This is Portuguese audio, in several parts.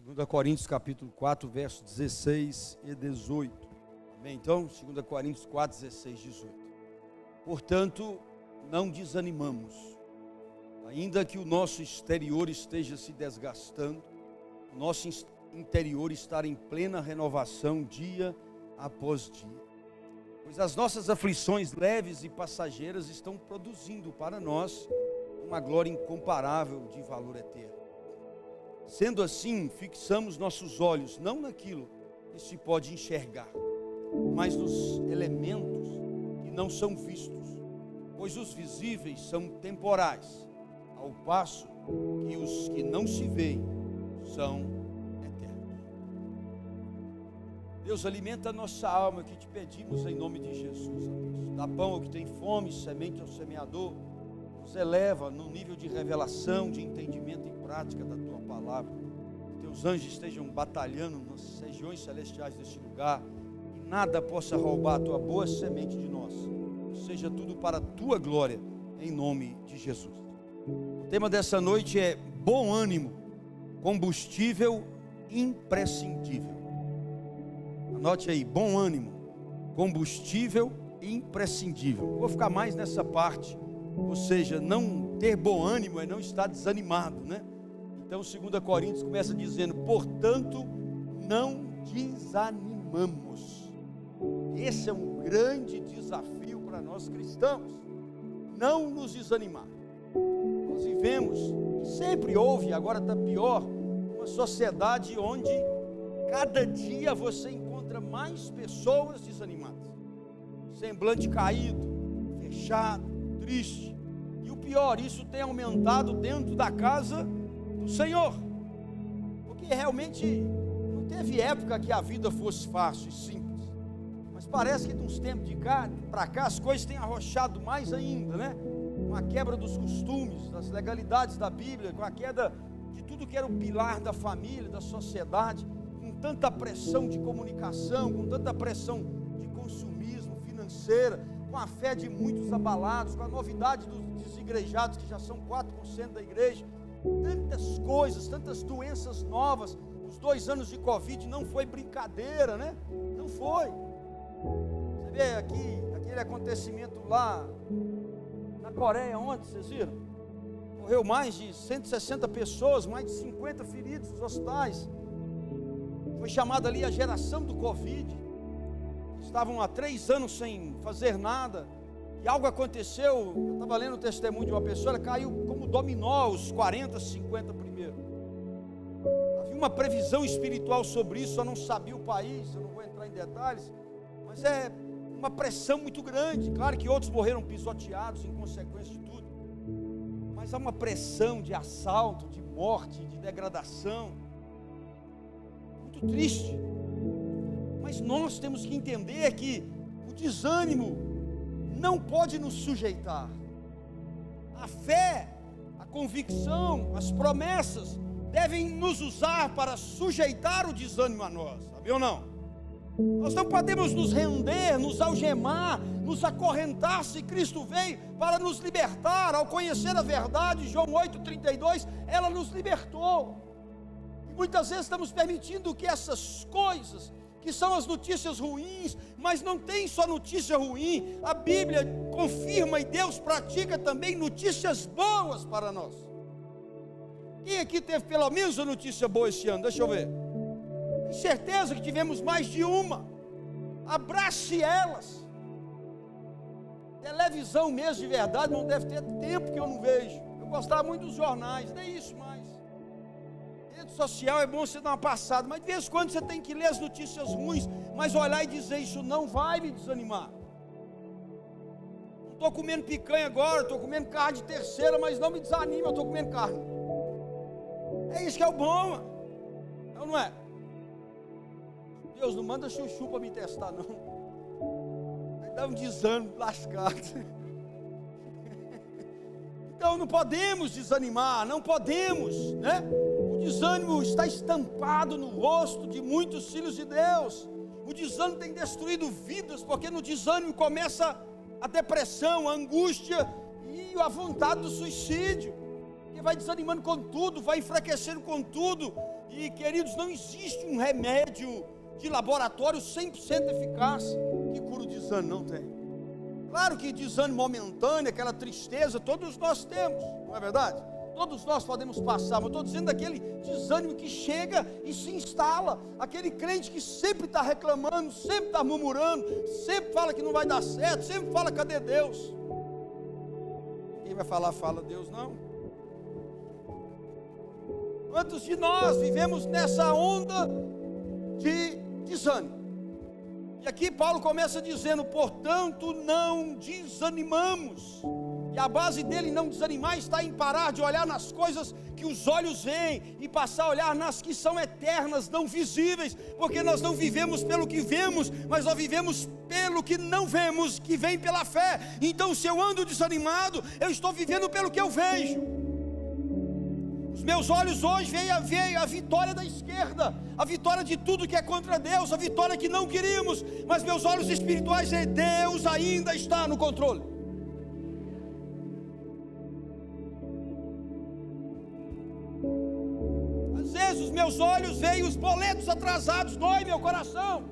2 Coríntios capítulo 4, versos 16 e 18. Amém? Então, 2 Coríntios 4, 16 e 18. Portanto, não desanimamos, ainda que o nosso exterior esteja se desgastando, o nosso interior está em plena renovação dia após dia. Pois as nossas aflições leves e passageiras estão produzindo para nós uma glória incomparável de valor eterno. Sendo assim, fixamos nossos olhos não naquilo que se pode enxergar, mas nos elementos que não são vistos, pois os visíveis são temporais, ao passo que os que não se veem são eternos. Deus, alimenta a nossa alma, que te pedimos em nome de Jesus. Dá pão ao que tem fome, semente ao semeador. Nos eleva no nível de revelação, de entendimento e prática da tua palavra. Que teus anjos estejam batalhando nas regiões celestiais deste lugar e nada possa roubar a tua boa semente de nós. Seja tudo para a tua glória, em nome de Jesus. O tema dessa noite é bom ânimo, combustível imprescindível. Anote aí, bom ânimo, combustível imprescindível. Vou ficar mais nessa parte. Ou seja, não ter bom ânimo é não estar desanimado, né? Então 2 Coríntios começa dizendo: portanto, não desanimamos. Esse é um grande desafio para nós cristãos, não nos desanimar. Nós vivemos, sempre houve, agora está pior, uma sociedade onde cada dia você encontra mais pessoas desanimadas, semblante caído, fechado, triste. E o pior, isso tem aumentado dentro da casa do Senhor, porque realmente não teve época que a vida fosse fácil e simples, mas parece que de uns tempos de cá para cá as coisas têm arrochado mais ainda, né? Com a quebra dos costumes, das legalidades da Bíblia, com a queda de tudo que era o pilar da família, da sociedade, com tanta pressão de comunicação, com tanta pressão de consumismo financeira, com a fé de muitos abalados, com a novidade dos desigrejados, que já são 4% da igreja, tantas coisas, tantas doenças novas. Os 2 anos de Covid não foi brincadeira, né? Não foi. Você vê aqui, aquele acontecimento lá na Coreia ontem, vocês viram? Morreu mais de 160 pessoas, mais de 50 feridos nos hospitais. Foi chamada ali a geração do Covid. Estavam há 3 anos sem fazer nada, e algo aconteceu. Eu estava lendo o testemunho de uma pessoa, ela caiu como dominó, os 40, 50 primeiro. Havia uma previsão espiritual sobre isso, eu não sabia o país, eu não vou entrar em detalhes, mas é uma pressão muito grande. Claro que outros morreram pisoteados em consequência de tudo, mas há uma pressão de assalto, de morte, de degradação, muito triste. Mas nós temos que entender que o desânimo não pode nos sujeitar. A fé, a convicção, as promessas devem nos usar para sujeitar o desânimo a nós, sabe ou não? Nós não podemos nos render, nos algemar, nos acorrentar se Cristo veio para nos libertar. Ao conhecer a verdade, João 8,32, ela nos libertou. E muitas vezes estamos permitindo que essas coisas, que são as notícias ruins, mas não tem só notícia ruim, a Bíblia confirma e Deus pratica também notícias boas para nós. Quem aqui teve pelo menos uma notícia boa esse ano? Deixa eu ver. Tenho certeza que tivemos mais de uma. Abrace elas. Televisão mesmo de verdade, não deve ter tempo que eu não vejo. Eu gostava muito dos jornais, nem isso mais. Rede social é bom você dar uma passada, mas de vez em quando você tem que ler as notícias ruins, mas olhar e dizer: isso não vai me desanimar. Não estou comendo picanha agora, estou comendo carne de terceira, mas não me desanima, eu estou comendo carne. É isso que é o bom, não, não é? Deus, não manda chuchu para me testar, não. Vai dar um desânimo lascado. Então não podemos desanimar, não podemos, né? O desânimo está estampado no rosto de muitos filhos de Deus. O desânimo tem destruído vidas, porque no desânimo começa a depressão, a angústia e a vontade do suicídio. Porque vai desanimando com tudo, vai enfraquecendo com tudo, E, queridos, não existe um remédio de laboratório 100% eficaz que cura o desânimo, não tem. Claro que desânimo momentâneo, aquela tristeza, todos nós temos, não é verdade? Todos nós podemos passar, mas estou dizendo daquele desânimo que chega e se instala, aquele crente que sempre está reclamando, sempre está murmurando, sempre fala que não vai dar certo, sempre fala, cadê Deus? Quem vai falar, fala Deus não. Quantos de nós vivemos nessa onda de desânimo? E aqui Paulo começa dizendo, portanto não desanimamos. E a base dele não desanimar está em parar de olhar nas coisas que os olhos veem e passar a olhar nas que são eternas, não visíveis, porque nós não vivemos pelo que vemos, mas nós vivemos pelo que não vemos, que vem pela fé. Então se eu ando desanimado, eu estou vivendo pelo que eu vejo. Os meus olhos hoje veem a vitória da esquerda, a vitória de tudo que é contra Deus, a vitória que não queríamos, mas meus olhos espirituais é Deus ainda está no controle. Às vezes os meus olhos veem os boletos atrasados, dói meu coração,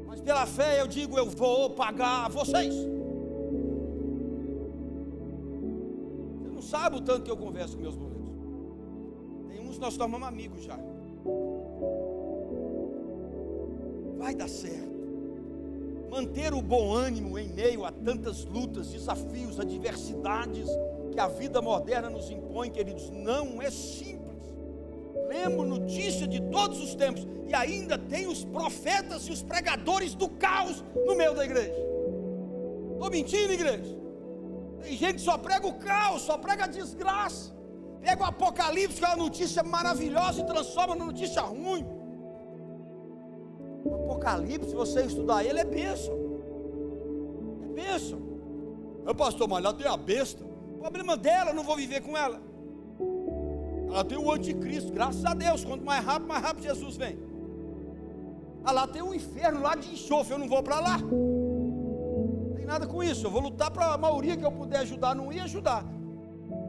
mas pela fé eu digo, eu vou pagar a vocês. Você não sabe o tanto que eu converso com meus boletos. Nós tornamos amigos já. Vai dar certo. Manter o bom ânimo em meio a tantas lutas, desafios, adversidades que a vida moderna nos impõe, queridos, não é simples. Lembro notícia de todos os tempos, e ainda tem os profetas e os pregadores do caos no meio da igreja. Estou mentindo, igreja? Tem gente que só prega o caos, só prega a desgraça. Pega o Apocalipse, que é uma notícia maravilhosa, e transforma numa notícia ruim. O Apocalipse, se você estudar ele, é bênção. É bênção. Pastor, mas lá tem a besta. O problema dela, eu não vou viver com ela. Ela tem o anticristo, graças a Deus. Quanto mais rápido Jesus vem. Lá tem o inferno lá de enxofre, eu não vou para lá. Não tem nada com isso. Eu vou lutar para a maioria que eu puder ajudar, não ia ajudar.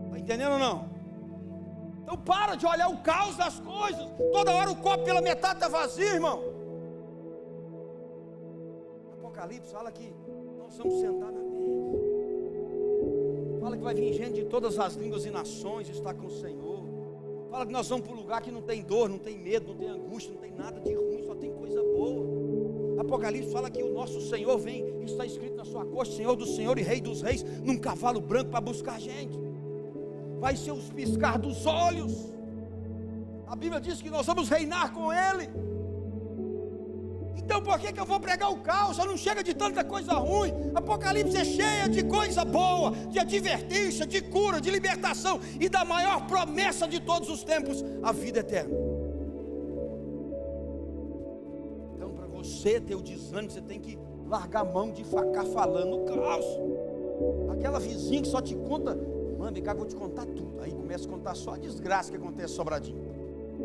Está entendendo ou não? Então para de olhar o caos das coisas. Toda hora o copo pela metade está vazio, irmão. Apocalipse fala que nós vamos sentar na mesa. Fala que vai vir gente de todas as línguas e nações estar com o Senhor. Fala que nós vamos para um lugar que não tem dor, não tem medo, não tem angústia, não tem nada de ruim, só tem coisa boa. Apocalipse fala que o nosso Senhor vem, está escrito na sua coxa, Senhor do Senhor e Rei dos Reis, num cavalo branco para buscar a gente. Vai ser os piscar dos olhos. A Bíblia diz que nós vamos reinar com Ele. Então por que eu vou pregar o caos? Só não chega de tanta coisa ruim. Apocalipse é cheia de coisa boa, de advertência, de cura, de libertação e da maior promessa de todos os tempos, a vida eterna. Então para você ter o desânimo, você tem que largar a mão de ficar falando o caos. Aquela vizinha que só te conta, mano, vem cá que eu vou te contar tudo. Aí começa a contar só a desgraça que acontece em Sobradinho.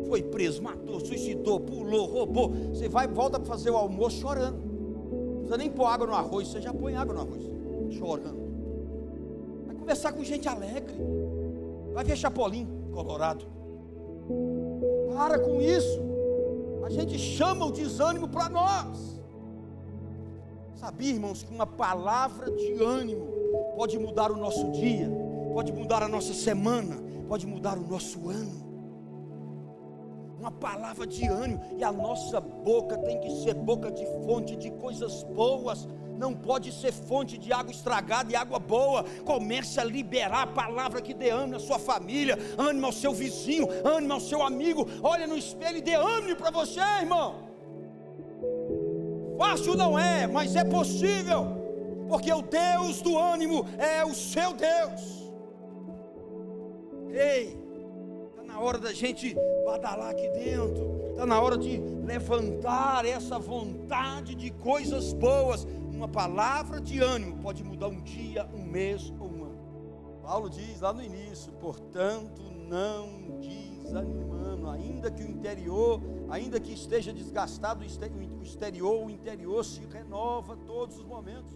Foi preso, matou, suicidou, pulou, roubou. Você vai e volta para fazer o almoço chorando. Não precisa nem pôr água no arroz, você já põe água no arroz, chorando. Vai conversar com gente alegre. Vai ver Chapolin, Colorado. Para com isso. A gente chama o desânimo para nós. Sabia, irmãos, que uma palavra de ânimo pode mudar o nosso dia, pode mudar a nossa semana, pode mudar o nosso ano. Uma palavra de ânimo, e a nossa boca tem que ser boca de fonte de coisas boas, não pode ser fonte de água estragada e água boa. Comece a liberar a palavra que dê ânimo à sua família, ânimo ao seu vizinho, ânimo ao seu amigo. Olha no espelho e dê ânimo para você, irmão. Fácil não é, mas é possível, porque o Deus do ânimo é o seu Deus. Ei, na hora da gente badalar aqui dentro, está na hora de levantar essa vontade de coisas boas. Uma palavra de ânimo pode mudar um dia, um mês ou um ano. Paulo diz lá no início, portanto não desanimando, ainda que o interior, ainda que esteja desgastado o interior se renova todos os momentos.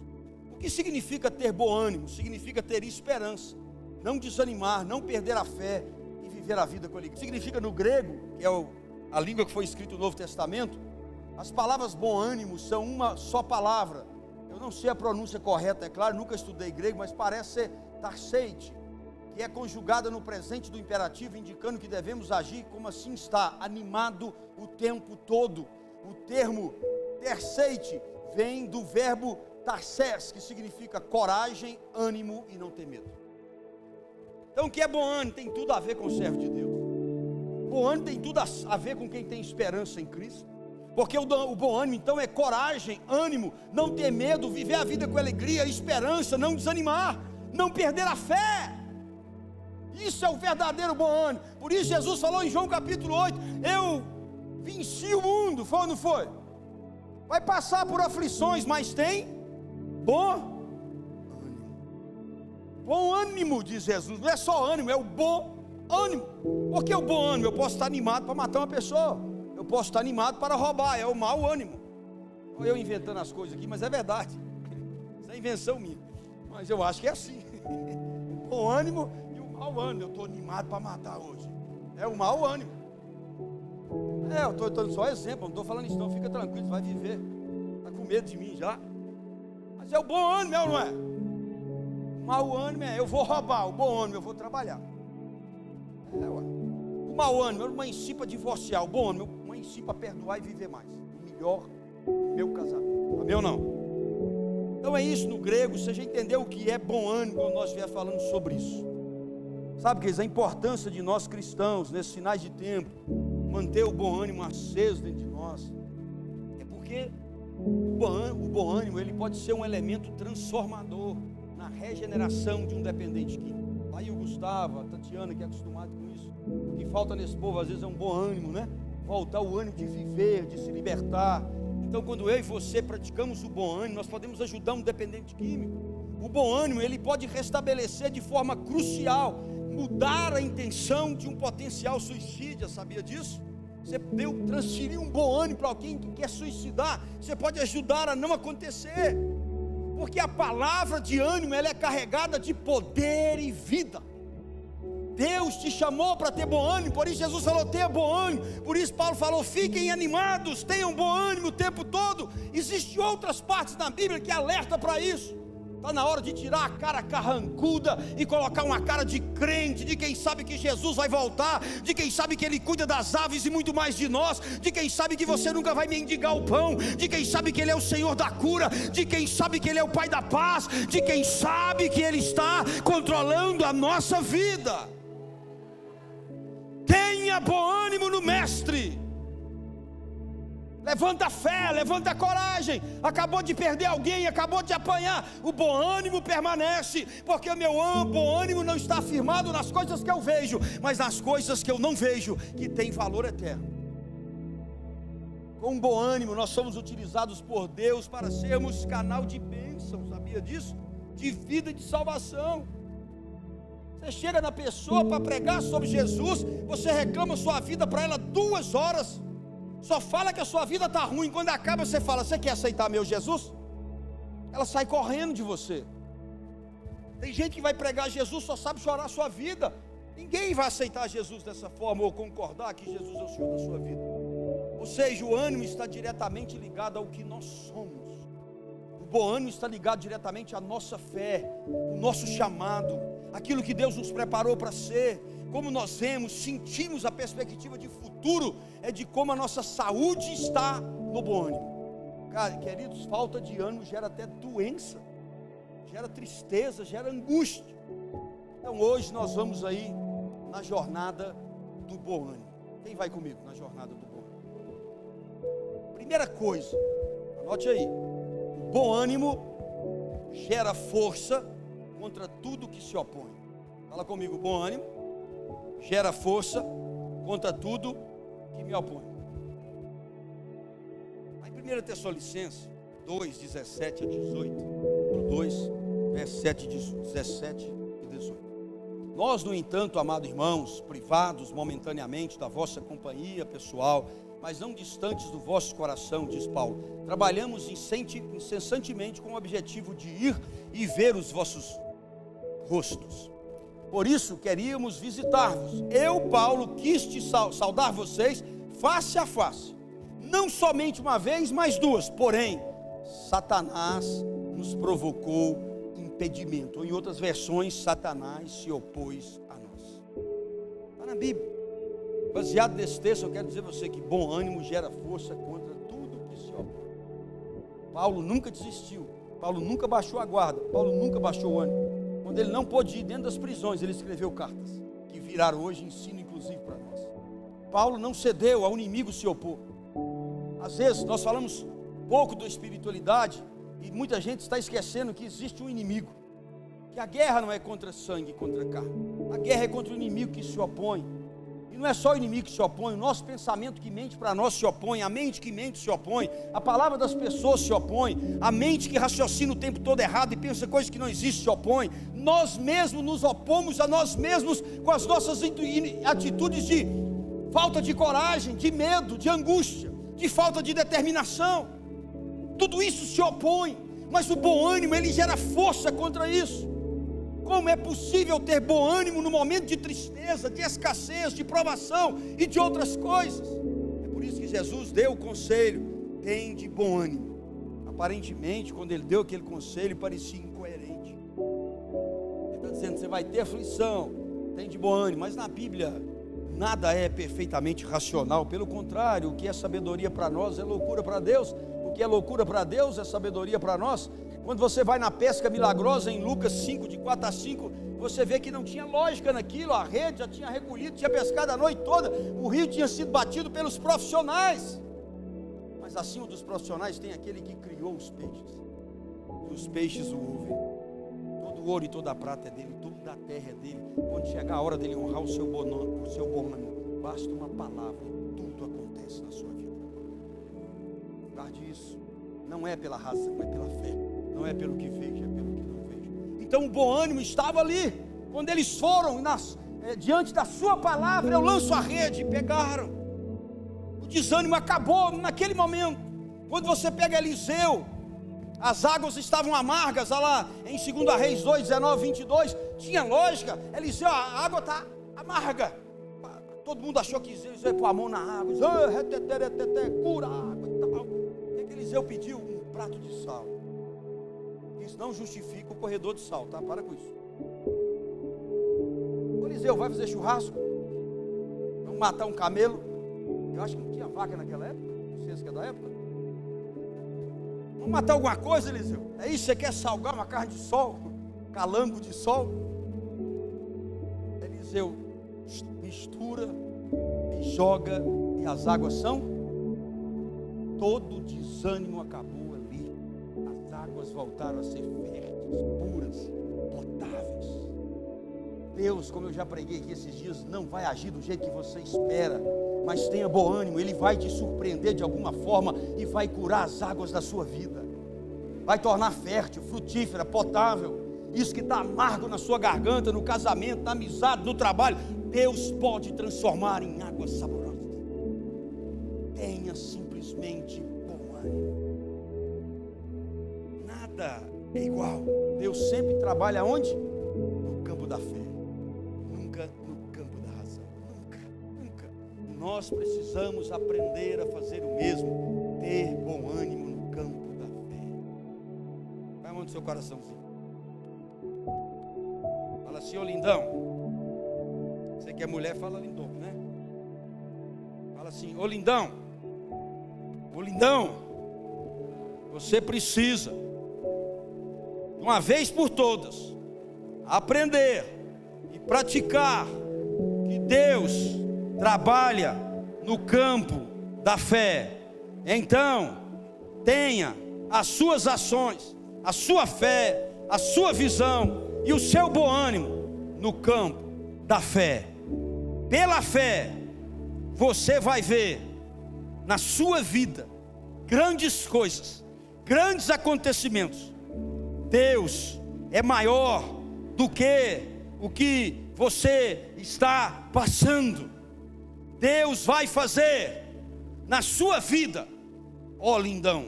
O que significa ter bom ânimo? Significa ter esperança, não desanimar, não perder a fé, viver a vida com alegria. Significa no grego, que é a língua que foi escrita no Novo Testamento, as palavras bom ânimo são uma só palavra. Eu não sei a pronúncia correta, é claro, nunca estudei grego, mas parece ser tarseite, que é conjugada no presente do imperativo, indicando que devemos agir como assim está, animado o tempo todo. O termo terseite vem do verbo tarses, que significa coragem, ânimo e não ter medo. Então o que é bom ânimo? Tem tudo a ver com o servo de Deus. Bom ânimo tem tudo a ver com quem tem esperança em Cristo. Porque o bom ânimo então é coragem, ânimo, não ter medo, viver a vida com alegria, esperança, não desanimar, não perder a fé. Isso é o verdadeiro bom ânimo. Por isso Jesus falou em João capítulo 8, eu venci o mundo, foi ou não foi? Vai passar por aflições, mas tem bom ânimo. Bom ânimo, diz Jesus, não é só ânimo, é o bom ânimo. Porque o bom ânimo, eu posso estar animado para matar uma pessoa, eu posso estar animado para roubar, é o mau ânimo. Olha eu inventando as coisas aqui, mas é verdade, isso é invenção minha, mas eu acho que é assim. O bom ânimo e o mau ânimo, eu estou animado para matar hoje, é o mau ânimo. Eu estou dando só exemplo, não estou falando isso não, fica tranquilo, você vai viver, está com medo de mim já, mas é o bom ânimo, é ou não é? O mau ânimo é, eu vou roubar, o bom ânimo, eu vou trabalhar. O mau ânimo é uma ensina para divorciar, o bom ânimo é uma ensina para perdoar e viver mais, o melhor meu casamento, amém ou não? Então é isso no grego, você já entendeu o que é bom ânimo quando nós estiver falando sobre isso. Sabe, queridos, a importância de nós cristãos, nesses finais de tempo, manter o bom ânimo aceso dentro de nós, é porque o bom ânimo, ele pode ser um elemento transformador na regeneração de um dependente químico. Aí o Gustavo, a Tatiana, que é acostumado com isso, o que falta nesse povo às vezes é um bom ânimo, né? Voltar o ânimo de viver, de se libertar. Então quando eu e você praticamos o bom ânimo, nós podemos ajudar um dependente químico. O bom ânimo, ele pode restabelecer de forma crucial, mudar a intenção de um potencial suicida, sabia disso? Você transferir um bom ânimo para alguém que quer suicidar, você pode ajudar a não acontecer, porque a palavra de ânimo, ela é carregada de poder e vida. Deus te chamou para ter bom ânimo, por isso Jesus falou, tenha bom ânimo, por isso Paulo falou, fiquem animados, tenham bom ânimo o tempo todo. Existem outras partes na Bíblia que alertam para isso. Está na hora de tirar a cara carrancuda e colocar uma cara de crente, de quem sabe que Jesus vai voltar, de quem sabe que Ele cuida das aves e muito mais de nós, de quem sabe que você nunca vai mendigar o pão, de quem sabe que Ele é o Senhor da cura, de quem sabe que Ele é o Pai da paz, de quem sabe que Ele está controlando a nossa vida. Tenha bom ânimo no Mestre. Levanta a fé, levanta a coragem. Acabou de perder alguém, acabou de apanhar, o bom ânimo permanece, porque o meu bom ânimo não está firmado nas coisas que eu vejo, mas nas coisas que eu não vejo, que tem valor eterno. Com bom ânimo nós somos utilizados por Deus para sermos canal de bênção, sabia disso? De vida e de salvação. Você chega na pessoa para pregar sobre Jesus, você reclama sua vida para ela 2 horas, só fala que a sua vida está ruim, quando acaba você fala, você quer aceitar meu Jesus? Ela sai correndo de você. Tem gente que vai pregar Jesus, só sabe chorar a sua vida. Ninguém vai aceitar Jesus dessa forma, ou concordar que Jesus é o Senhor da sua vida. Ou seja, o ânimo está diretamente ligado ao que nós somos. O bom ânimo está ligado diretamente à nossa fé, o nosso chamado, aquilo que Deus nos preparou para ser. Como nós vemos, sentimos a perspectiva de futuro, é de como a nossa saúde está no bom ânimo. Cara, queridos, falta de ânimo gera até doença, gera tristeza, gera angústia. Então hoje nós vamos aí na jornada do bom ânimo. Quem vai comigo na jornada do bom ânimo? Primeira coisa, anote aí, o bom ânimo gera força contra tudo que se opõe. Fala comigo, bom ânimo gera força contra tudo que me opõe. Aí 1 Tessalonicenses 2, 17 a 18, 2, versículos 17 e 18. Nós, no entanto, amados irmãos, privados momentaneamente da vossa companhia pessoal, mas não distantes do vosso coração, diz Paulo, trabalhamos incessantemente com o objetivo de ir e ver os vossos rostos. Por isso queríamos visitar-vos. Eu, Paulo, quis te saudar vocês face a face, não somente uma vez, mas duas. Porém, Satanás nos provocou impedimento, ou em outras versões, Satanás se opôs a nós. Está na Bíblia. Baseado nesse texto, eu quero dizer a você que bom ânimo gera força contra tudo que se opõe. Paulo nunca desistiu, Paulo nunca baixou a guarda, Paulo nunca baixou o ânimo. Quando ele não pôde ir dentro das prisões, ele escreveu cartas, que viraram hoje ensino inclusive para nós. Paulo não cedeu ao inimigo se opor. Às vezes nós falamos pouco da espiritualidade e muita gente está esquecendo que existe um inimigo, que a guerra não é contra sangue, contra carne, a guerra é contra o inimigo que se opõe. E não é só o inimigo que se opõe, o nosso pensamento que mente para nós se opõe, a mente que mente se opõe, a palavra das pessoas se opõe, a mente que raciocina o tempo todo errado e pensa coisas que não existem se opõe. Nós mesmos nos opomos a nós mesmos com as nossas atitudes de falta de coragem, de medo, de angústia, de falta de determinação. Tudo isso se opõe, mas o bom ânimo, ele gera força contra isso. Como é possível ter bom ânimo no momento de tristeza, de escassez, de provação e de outras coisas? É por isso que Jesus deu o conselho: tem de bom ânimo. Aparentemente, quando ele deu aquele conselho, parecia incoerente. Ele está dizendo: você vai ter aflição, tem de bom ânimo. Mas na Bíblia, nada é perfeitamente racional. Pelo contrário, o que é sabedoria para nós é loucura para Deus. O que é loucura para Deus é sabedoria para nós. Quando você vai na pesca milagrosa em Lucas 5, de 4 a 5, você vê que não tinha lógica naquilo. A rede já tinha recolhido, tinha pescado a noite toda, o rio tinha sido batido pelos profissionais. Mas acima dos profissionais tem aquele que criou os peixes, e os peixes o ouvem. Todo o ouro e toda a prata é dele, tudo da terra é dele. Quando chegar a hora dele honrar o seu bom ânimo, basta uma palavra e tudo acontece na sua vida. Guarde isso. Não é pela razão, é pela fé. Não é pelo que vejo, é pelo que não vejo. Então o bom ânimo estava ali. Quando eles foram diante da sua palavra, eu lanço a rede, pegaram. O desânimo acabou naquele momento. Quando você pega Eliseu, as águas estavam amargas, olha lá, em 2 Reis 2, 19, 22, tinha lógica. Eliseu, a água está amarga. Todo mundo achou que Eliseu ia pôr a mão na água, cura a água e tal. O que Eliseu pediu? Um prato de sal. Isso não justifica o corredor de sal, tá? Para com isso. Ô Eliseu, vai fazer churrasco? Vamos matar um camelo? Eu acho que não tinha vaca naquela época. Não sei se é da época. Vamos matar alguma coisa, Eliseu? É isso? Você quer salgar uma carne de sol? Calango de sol? Eliseu mistura e joga, e as águas são. Todo desânimo acabou ali. As águas voltaram a ser férteis, puras, potáveis. Deus, como eu já preguei aqui esses dias, não vai agir do jeito que você espera, mas tenha bom ânimo. Ele vai te surpreender de alguma forma e vai curar as águas da sua vida, vai tornar fértil, frutífera, potável. Isso que está amargo na sua garganta, no casamento, na amizade, no trabalho, Deus pode transformar em águas saborosas. Tenha simplesmente bom ânimo. Nada é igual. Deus sempre trabalha onde? No campo da fé, nunca no campo da razão. Nunca. Nós precisamos aprender a fazer o mesmo, ter bom ânimo no campo da fé. Vai a mão do seu coraçãozinho. Fala assim: ô lindão. Você que é mulher, fala lindão, né? Fala assim: ô lindão. Ô lindão, você precisa, de uma vez por todas, aprender e praticar que Deus trabalha no campo da fé. Então, tenha as suas ações, a sua fé, a sua visão e o seu bom ânimo no campo da fé. Pela fé, você vai ver na sua vida grandes coisas, grandes acontecimentos. Deus é maior do que o que você está passando. Deus vai fazer na sua vida. Ó lindão,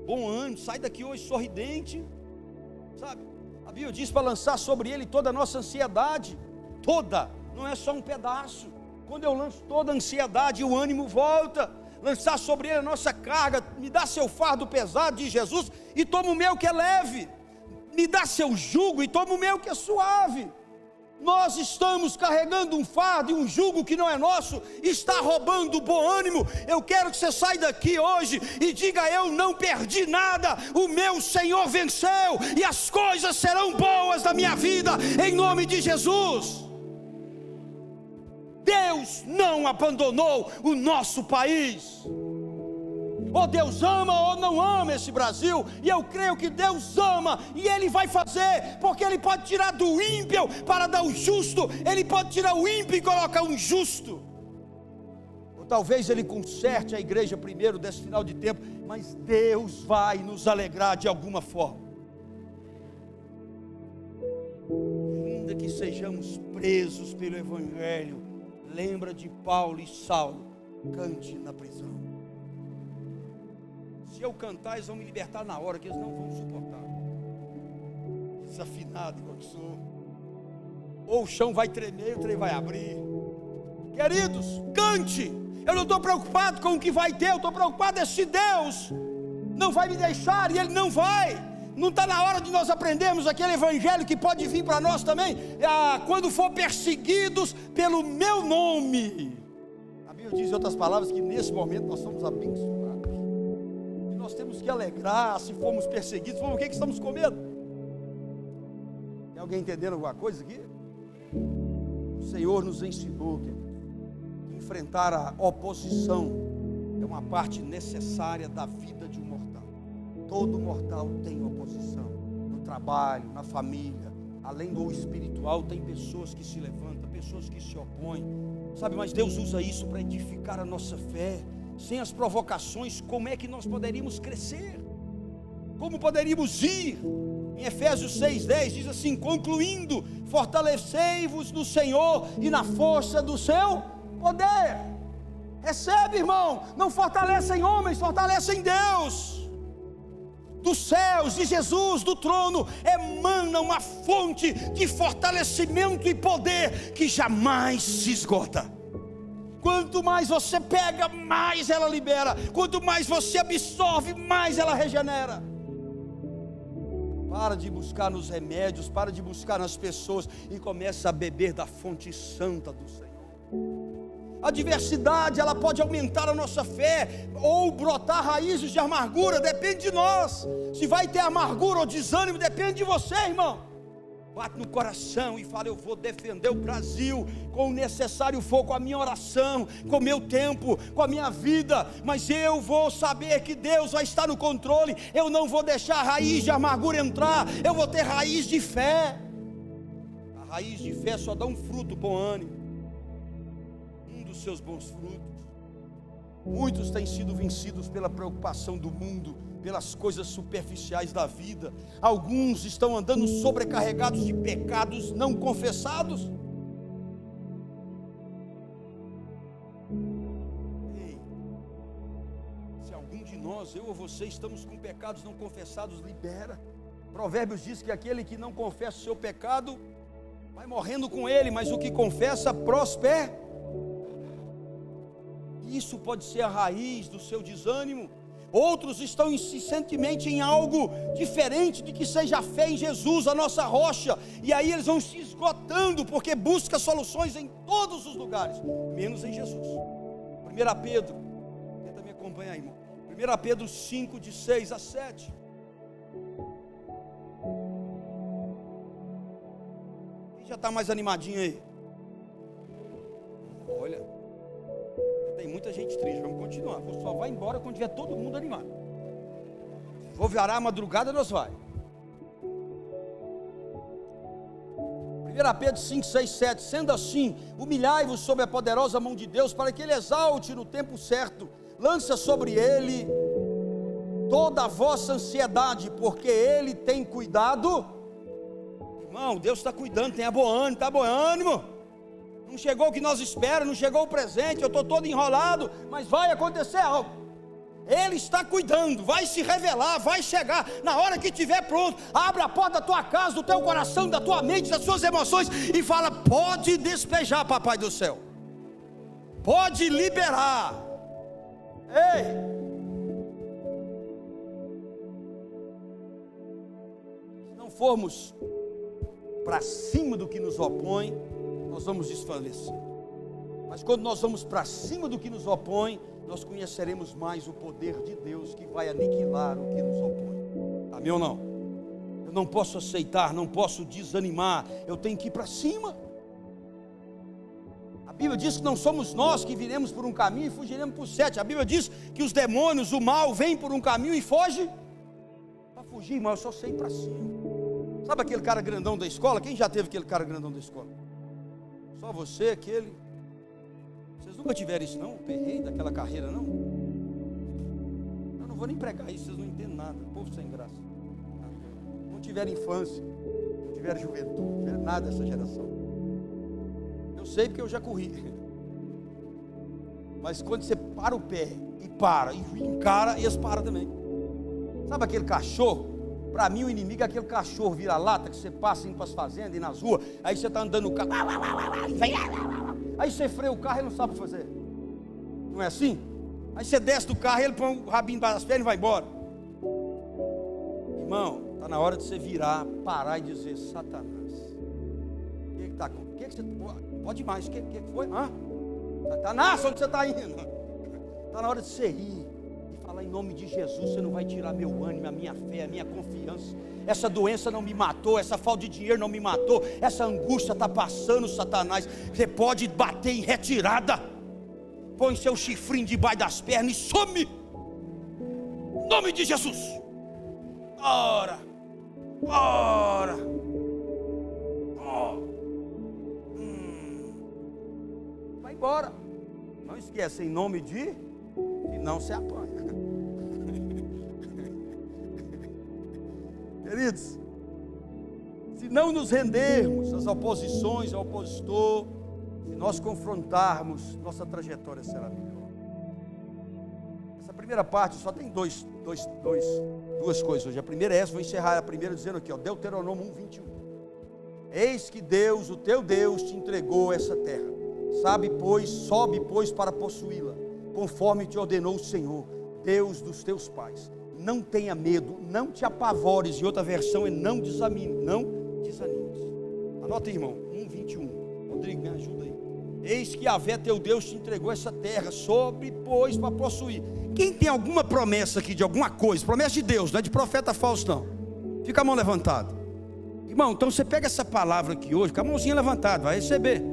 bom ânimo, sai daqui hoje sorridente, sabe? A Bíblia diz para lançar sobre ele toda a nossa ansiedade, toda, não é só um pedaço. quando eu lanço toda a ansiedade, o ânimo volta. Lançar sobre ele a nossa carga, me dá seu fardo pesado, diz Jesus, e toma o meu que é leve. Me dá seu jugo e toma o meu que é suave. Nós estamos carregando um fardo e um jugo que não é nosso, está roubando o bom ânimo. Eu quero que você saia daqui hoje e diga: eu não perdi nada, o meu Senhor venceu, e as coisas serão boas na minha vida, em nome de Jesus. Deus não abandonou o nosso país. Ou Deus ama ou não ama esse Brasil, e eu creio que Deus ama, e Ele vai fazer, porque Ele pode tirar do ímpio para dar o justo, Ele pode tirar o ímpio e colocar um justo. Ou talvez Ele conserte a igreja primeiro desse final de tempo, mas Deus vai nos alegrar de alguma forma. Ainda que sejamos presos pelo Evangelho, lembra de Paulo e Saulo, cante na prisão. Se eu cantar, eles vão me libertar na hora, que eles não vão suportar. Desafinado igual que sou. Ou o chão vai tremer, o trem vai abrir. Queridos, cante. Eu não estou preocupado com o que vai ter, eu estou preocupado se Deus não vai me deixar, e Ele não vai. Não está na hora de nós aprendermos aquele evangelho que pode vir para nós também, quando for perseguidos pelo meu nome. A Bíblia diz em outras palavras que nesse momento nós somos abençoados. E nós temos que alegrar se formos perseguidos. Por que estamos com medo? Tem alguém entendendo alguma coisa aqui? O Senhor nos ensinou que enfrentar a oposição é uma parte necessária da vida de um mortal. Todo mortal tem oposição, no trabalho, na família, além do espiritual, tem pessoas que se levantam, pessoas que se opõem, sabe, mas Deus usa isso para edificar a nossa fé. Sem as provocações, como é que nós poderíamos crescer? Como poderíamos ir? Em Efésios 6:10 diz assim: concluindo, fortalecei-vos no Senhor e na força do seu poder. Recebe, irmão, não fortalece em homens, fortalece em Deus. Dos céus, de Jesus, do trono, emana uma fonte de fortalecimento e poder que jamais se esgota. Quanto mais você pega, mais ela libera. Quanto mais você absorve, mais ela regenera. Para de buscar nos remédios, para de buscar nas pessoas e começa a beber da fonte santa do Senhor. A adversidade, ela pode aumentar a nossa fé ou brotar raízes de amargura, depende de nós. Se vai ter amargura ou desânimo, depende de você, irmão. Bate no coração e fala: eu vou defender o Brasil com o necessário for, com a minha oração, com o meu tempo, com a minha vida, mas eu vou saber que Deus vai estar no controle. Eu não vou deixar a raiz de amargura entrar, eu vou ter raiz de fé. A raiz de fé só dá um fruto, bom ânimo, dos seus bons frutos. Muitos têm sido vencidos pela preocupação do mundo, pelas coisas superficiais da vida. Alguns estão andando sobrecarregados de pecados não confessados. Ei, se algum de nós, eu ou você, estamos com pecados não confessados, libera. Provérbios diz que aquele que não confessa o seu pecado vai morrendo com ele, mas o que confessa prospera. Isso pode ser a raiz do seu desânimo. Outros estão insistentemente em algo diferente de que seja a fé em Jesus, a nossa rocha, e aí eles vão se esgotando, porque busca soluções em todos os lugares, menos em Jesus. 1 Pedro, tenta me acompanhar aí, irmão. 1 Pedro 5, de 6 a 7. Quem já está mais animadinho aí? Olha, tem muita gente triste, vamos continuar. Você só vai embora quando tiver todo mundo animado. Vou virar a madrugada, nós vai. 1 Pedro 5, 6, 7. Sendo assim, humilhai-vos sob a poderosa mão de Deus, para que Ele exalte no tempo certo. Lança sobre Ele toda a vossa ansiedade, porque Ele tem cuidado. Irmão, Deus está cuidando, tenha bom ânimo, está bom ânimo. Não chegou o que nós esperamos, não chegou o presente, eu estou todo enrolado, mas vai acontecer algo. Ele está cuidando, vai se revelar, vai chegar. Na hora que estiver pronto, abre a porta da tua casa, do teu coração, da tua mente, das suas emoções e fala: pode despejar, papai do céu. Pode liberar. Ei! Se não formos para cima do que nos opõe, nós vamos desfalecer. Mas quando nós vamos para cima do que nos opõe, nós conheceremos mais o poder de Deus que vai aniquilar o que nos opõe. Amém ou não? Eu não posso aceitar, não posso desanimar, eu tenho que ir para cima. A Bíblia diz que não somos nós que viremos por um caminho e fugiremos por 7. A Bíblia diz que os demônios, o mal, vem por um caminho e foge. Para fugir, irmão, eu só sei ir para cima. Sabe aquele cara grandão da escola? Quem já teve aquele cara grandão da escola? Só você, aquele. Vocês nunca tiveram isso não? O perreio daquela carreira não? Eu não vou nem pregar isso, vocês não entendem nada. Povo sem graça. Não tiveram infância, não tiveram juventude, não tiveram nada dessa geração. Eu sei porque eu já corri. Mas quando você para o pé e para, e encara, eles param também. Sabe aquele cachorro? Para mim o inimigo é aquele cachorro vira-lata que você passa indo para as fazendas e nas ruas. Aí você está andando no carro, aí você freia o carro e ele não sabe o que fazer. Não é assim? Aí você desce do carro, ele põe o rabinho embaixo das pernas e vai embora. Irmão, está na hora de você virar, parar e dizer: Satanás, o que está com? O que você pode mais? O que foi? Satanás, onde você está indo? Está na hora de você rir e falar: em nome de Jesus, você não vai tirar meu ânimo, a minha fé, a minha confiança. Essa doença não me matou, essa falta de dinheiro não me matou, essa angústia está passando, Satanás. Você pode bater em retirada, põe seu chifrinho debaixo das pernas e some. Em nome de Jesus. Ora. Vai embora. Não esqueça, em nome de, e não se apanha. Queridos, se não nos rendermos às oposições, ao opositor, se nós confrontarmos, nossa trajetória será melhor. Essa primeira parte só tem duas coisas hoje. A primeira é essa, vou encerrar a primeira dizendo aqui, Deuteronômio 1:21. Eis que Deus, o teu Deus, te entregou essa terra. Sobe, pois, para possuí-la, conforme te ordenou o Senhor, Deus dos teus pais. Não tenha medo, não te apavores. E outra versão é: não desanimes. Anota aí, irmão, 1:21. Rodrigo, me ajuda aí. Eis que Yahvé teu Deus te entregou essa terra. Sobe, pois, para possuir. Quem tem alguma promessa aqui de alguma coisa? Promessa de Deus, não é de profeta falso não. Fica a mão levantada. Irmão, então você pega essa palavra aqui hoje, com a mãozinha levantada, vai receber.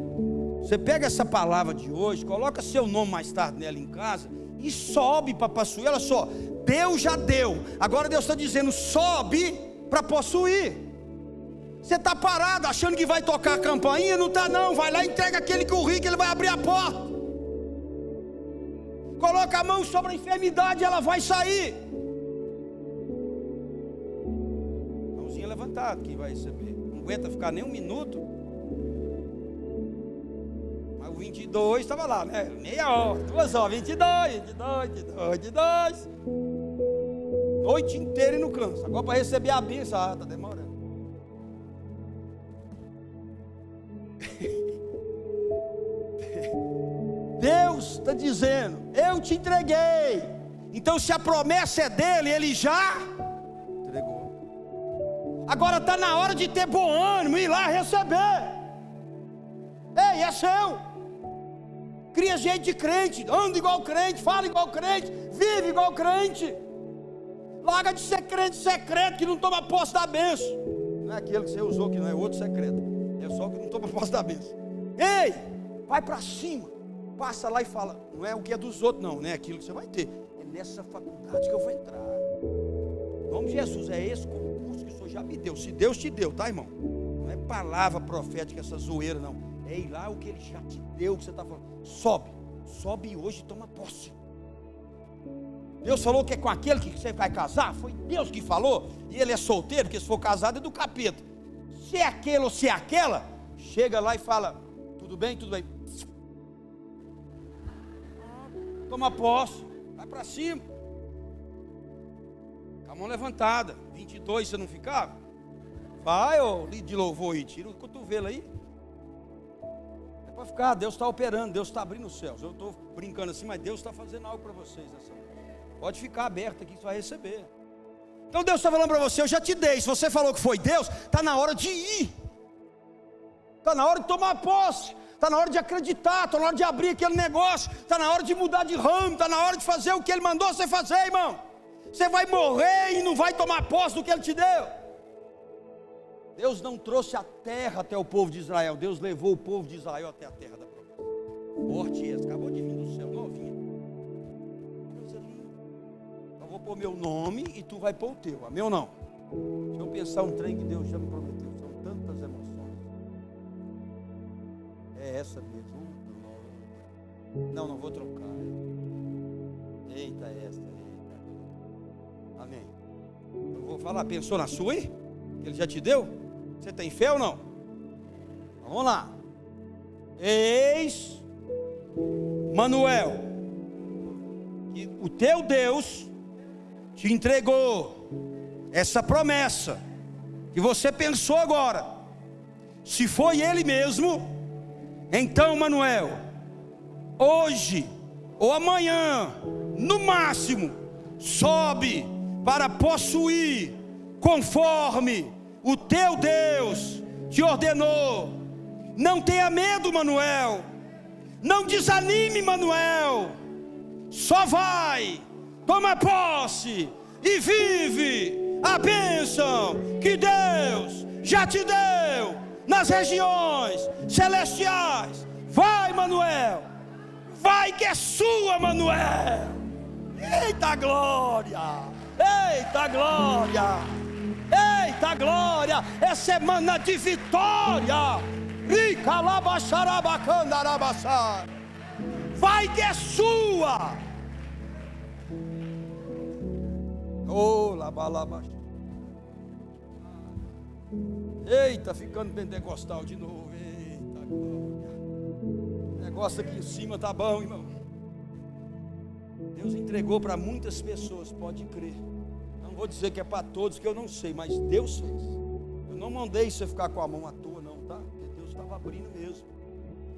Você pega essa palavra de hoje, coloca seu nome mais tarde nela em casa e sobe para possuir. Olha só, Deus já deu, agora Deus está dizendo: sobe para possuir. Você está parado achando que vai tocar a campainha? Não está não, vai lá e entrega aquele currículo, ele vai abrir a porta. Coloca a mão sobre a enfermidade, ela vai sair. Mãozinha levantada, quem vai receber? Não aguenta ficar nem um minuto. Mas o 22 estava lá, né? Meia hora, 2 horas, 22. Noite inteira e não cansa. Agora para receber a bênção, está demorando. Deus está dizendo: eu te entreguei. Então se a promessa é dele, ele já entregou. Agora está na hora de ter bom ânimo e ir lá receber. Ei, é seu. Cria gente de crente, anda igual crente, fala igual crente, vive igual crente. Larga de ser crente secreto que não toma posse da bênção. Não é aquele que você usou, que não é outro secreto. É só que não toma posse da bênção. Ei, vai para cima. Passa lá e fala: não é o que é dos outros não é aquilo que você vai ter. É nessa faculdade que eu vou entrar. Em nome de Jesus, é esse concurso que o Senhor já me deu. Se Deus te deu, tá, irmão? Não é palavra profética, essa zoeira não. É ir lá o que Ele já te deu, o que você está falando. Sobe hoje e toma posse. Deus falou que é com aquele que você vai casar. Foi Deus que falou. E ele é solteiro, porque se for casado é do capeta. Se é aquele ou se é aquela, chega lá e fala: tudo bem, tudo bem. Toma posse, vai para cima. Com a mão levantada. 22 você não ficava? Vai, ô de louvor aí, tira o cotovelo aí. Pode ficar, Deus está operando, Deus está abrindo os céus. Eu estou brincando assim, mas Deus está fazendo algo para vocês nessa noite. Pode ficar aberto aqui que você vai receber. Então Deus está falando para você, eu já te dei. Se você falou que foi Deus, está na hora de ir. Está na hora de tomar posse. Está na hora de acreditar, está na hora de abrir aquele negócio. Está na hora de mudar de ramo, está na hora de fazer o que Ele mandou você fazer, irmão. Você vai morrer e não vai tomar posse do que Ele te deu. Deus não trouxe a terra até o povo de Israel. Deus levou o povo de Israel até a terra da promessa. Forte essa, acabou de vir do céu, novinha. Coisa linda. Eu vou pôr meu nome e tu vai pôr o teu, amém ou não? Deixa eu pensar um trem que Deus já me prometeu. São tantas emoções. É essa mesmo. Não vou trocar. Eita, esta, eita. Amém. Eu vou falar, pensou na sua aí? Que Ele já te deu? Você tem fé ou não? Vamos lá. Eis, Manuel, que o teu Deus te entregou essa promessa que você pensou agora. Se foi Ele mesmo, então, Manuel, hoje ou amanhã, no máximo, sobe para possuir conforme o teu Deus te ordenou. Não tenha medo, Manuel. Não desanime, Manuel. Só vai, toma posse e vive a bênção que Deus já te deu nas regiões celestiais. Vai, Manuel. Vai que é sua, Manuel. Eita glória. Eita glória. Eita glória, é semana de vitória. Vai que é sua. Oh, labalabas. Eita, ficando pentecostal de novo. Eita glória. O negócio aqui em cima tá bom, irmão. Deus entregou para muitas pessoas, pode crer. Vou dizer que é para todos, que eu não sei, mas Deus fez. Eu não mandei você ficar com a mão à toa, não, tá? Porque Deus estava abrindo mesmo.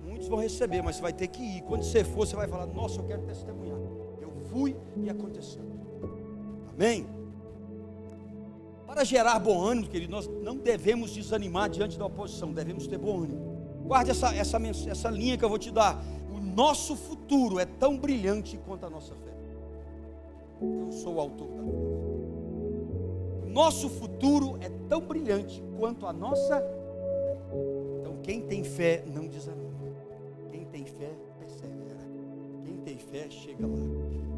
Muitos vão receber, mas você vai ter que ir. Quando você for, você vai falar: nossa, eu quero testemunhar. Eu fui e aconteceu. Amém? Para gerar bom ânimo, querido, nós não devemos desanimar diante da oposição, devemos ter bom ânimo. Guarde essa linha que eu vou te dar. O nosso futuro é tão brilhante quanto a nossa fé. Eu sou o autor da fé. Nosso futuro é tão brilhante quanto a nossa. Então quem tem fé não desanima. Quem tem fé persevera. Quem tem fé chega lá.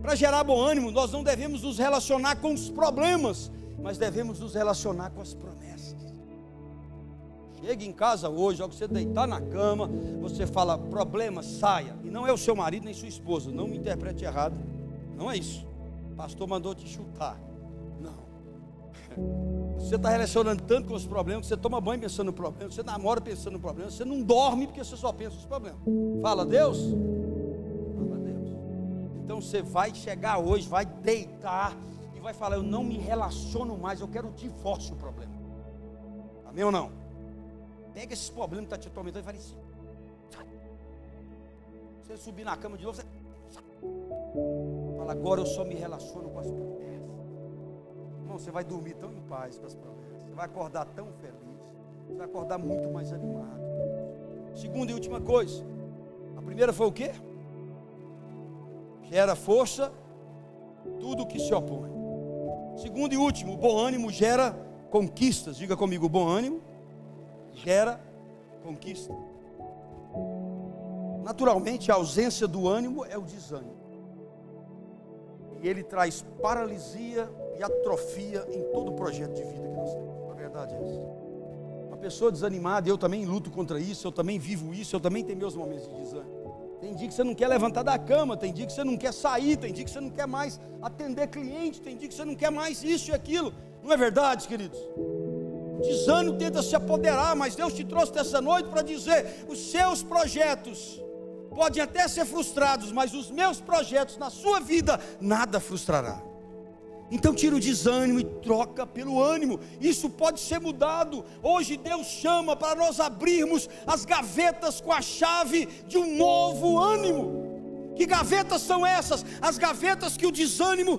Para gerar bom ânimo, nós não devemos nos relacionar com os problemas, mas devemos nos relacionar com as promessas. Chega em casa hoje, ao que você deitar na cama, você fala: problema, saia. E não é o seu marido nem sua esposa, não me interprete errado. Não é isso. O pastor mandou te chutar. Não. Você está relacionando tanto com os problemas que você toma banho pensando no problema, você namora pensando no problema, você não dorme porque você só pensa nos problemas. Fala Deus? Fala Deus. Então você vai chegar hoje, vai deitar e vai falar: eu não me relaciono mais, eu quero o divórcio do problema. Amém ou não? Pega esses problemas que estão te atormentando e fala assim: sai. Você subir na cama de novo, você sai. Fala: agora eu só me relaciono com as promessas. Você vai dormir tão em paz com as promessas. Você vai acordar tão feliz. Você vai acordar muito mais animado. Segunda e última coisa. A primeira foi o quê? Gera força tudo que se opõe. Segundo e último, o bom ânimo gera conquistas. Diga comigo: o bom ânimo gera conquista. Naturalmente, a ausência do ânimo é o desânimo. E ele traz paralisia e atrofia em todo o projeto de vida que nós temos. A verdade é essa. Uma pessoa desanimada, eu também luto contra isso, eu também vivo isso, eu também tenho meus momentos de desânimo. Tem dia que você não quer levantar da cama, tem dia que você não quer sair, tem dia que você não quer mais atender cliente, tem dia que você não quer mais isso e aquilo. Não é verdade, queridos? O desânimo tenta se apoderar, mas Deus te trouxe dessa noite para dizer: os seus projetos podem até ser frustrados, mas os meus projetos na sua vida nada frustrará. Então tira o desânimo e troca pelo ânimo. Isso pode ser mudado. Hoje Deus chama para nós abrirmos as gavetas com a chave de um novo ânimo. Que gavetas são essas? As gavetas que o desânimo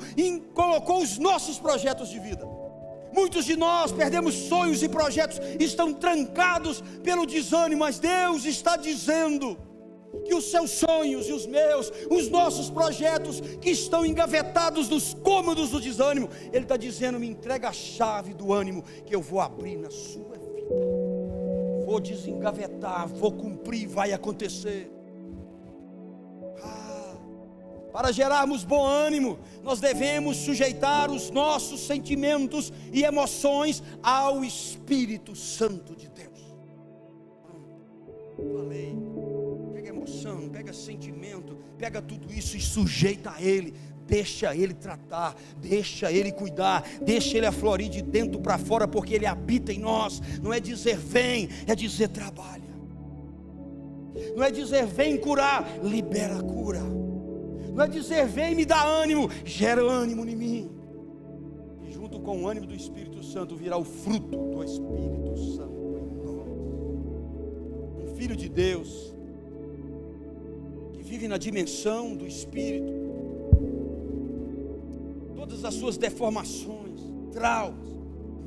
colocou os nossos projetos de vida. Muitos de nós perdemos sonhos e projetos, estão trancados pelo desânimo, mas Deus está dizendo que os seus sonhos e os meus, os nossos projetos que estão engavetados nos cômodos do desânimo, Ele está dizendo: me entrega a chave do ânimo, que eu vou abrir na sua vida, vou desengavetar, vou cumprir, vai acontecer. Para gerarmos bom ânimo, nós devemos sujeitar os nossos sentimentos e emoções ao Espírito Santo de Deus. Falei, pega emoção, pega sentimento, pega tudo isso e sujeita a Ele. Deixa Ele tratar, deixa Ele cuidar, deixa Ele aflorir de dentro para fora, porque Ele habita em nós. Não é dizer vem, é dizer trabalha. Não é dizer vem curar, libera a cura. Não é dizer vem me dar ânimo, gera ânimo em mim. E junto com o ânimo do Espírito Santo virá o fruto do Espírito Santo em nós. Um filho de Deus que vive na dimensão do Espírito, todas as suas deformações, traumas,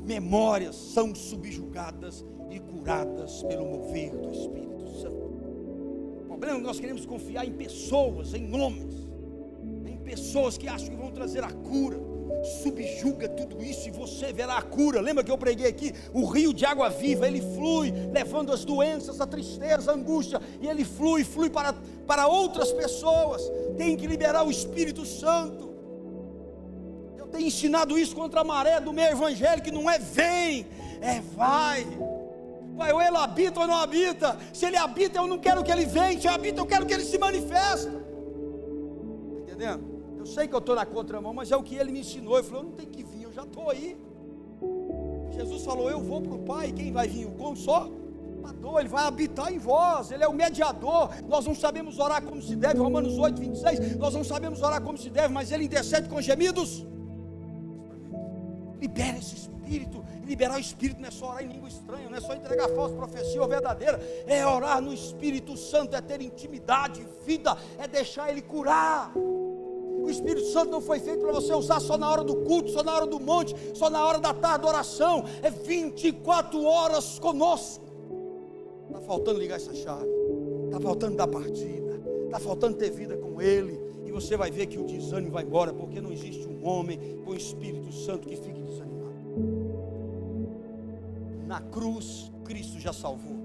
memórias são subjugadas e curadas pelo mover do Espírito Santo. O problema é que nós queremos confiar em pessoas, em homens, em pessoas que acham que vão trazer a cura. Subjuga tudo isso e você verá a cura. Lembra que eu preguei aqui? O rio de água viva, ele flui, levando as doenças, a tristeza, a angústia, e ele flui para outras pessoas. Tem que liberar o Espírito Santo. Eu tenho ensinado isso contra a maré do meio evangélico, que não é vem, é vai. Vai, ou ele habita ou não habita. Se ele habita, eu não quero que ele venha. Se ele habita, eu quero que ele se manifeste. Está entendendo? Eu sei que eu estou na contramão, mas é o que ele me ensinou. Ele falou: eu não tenho que vir, eu já estou aí. Jesus falou: eu vou para o Pai, quem vai vir? O Consolador. Ele vai habitar em vós, Ele é o mediador. Nós não sabemos orar como se deve, Romanos 8, 26. Nós não sabemos orar como se deve, mas Ele intercede com gemidos. Libera esse Espírito. Liberar o Espírito não é só orar em língua estranha, não é só entregar falsa profecia ou verdadeira, é orar no Espírito Santo, é ter intimidade, vida, é deixar Ele curar. O Espírito Santo não foi feito para você usar só na hora do culto, só na hora do monte, só na hora da tarde da oração. É 24 horas conosco. Está faltando ligar essa chave, está faltando dar partida, está faltando ter vida com Ele. E você vai ver que o desânimo vai embora, porque não existe um homem com o Espírito Santo que fique desanimado. Na cruz, Cristo já salvou